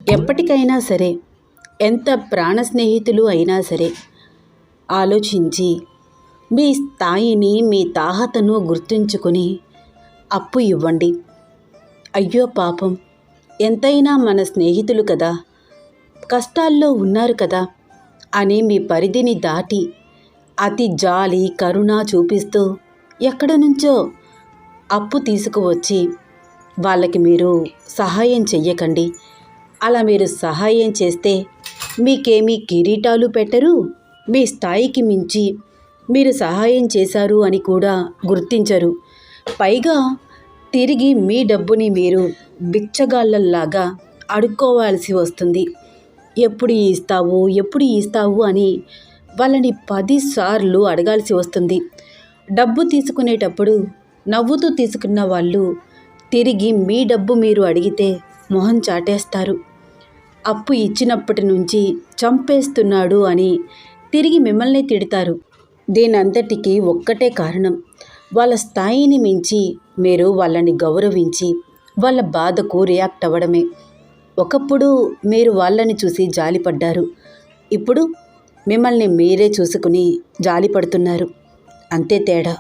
ఎప్పటికైనా సరే, ఎంత ప్రాణ స్నేహితులు అయినా సరే, ఆలోచించి మీ స్థాయిని, మీ తాహతను గుర్తుంచుకొని అప్పు ఇవ్వండి. అయ్యో పాపం, ఎంతైనా మన స్నేహితులు కదా, కష్టాల్లో ఉన్నారు కదా అని మీ పరిధిని దాటి అతి జాలి, కరుణ చూపిస్తూ ఎక్కడ నుంచో అప్పు తీసుకువచ్చి వాళ్ళకి మీరు సహాయం చెయ్యకండి. అలా మీరు సహాయం చేస్తే మీకేమీ కిరీటాలు పెట్టరు, మీ స్థాయికి మించి మీరు సహాయం చేశారు అని కూడా గుర్తించరు. పైగా తిరిగి మీ డబ్బుని మీరు బిచ్చగాళ్ళల్లాగా అడుక్కోవాల్సి వస్తుంది. ఎప్పుడు ఇస్తావు అని వాళ్ళని 10 సార్లు అడగాల్సి వస్తుంది. డబ్బు తీసుకునేటప్పుడు నవ్వుతూ తీసుకున్న వాళ్ళు తిరిగి మీ డబ్బు మీరు అడిగితే మొహం చాటేస్తారు. అప్పు ఇచ్చినప్పటి నుంచి చంపేస్తున్నాడు అని తిరిగి మిమ్మల్ని తిడతారు. దీనంతటికీ ఒక్కటే కారణం, వాళ్ళ స్థాయిని మించి మీరు వాళ్ళని గౌరవించి వాళ్ళ బాధకు రియాక్ట్ అవ్వడమే. ఒకప్పుడు మీరు వాళ్ళని చూసి జాలిపడ్డారు, ఇప్పుడు మిమ్మల్ని మీరే చూసుకుని జాలిపడుతున్నారు. అంతే తేడా.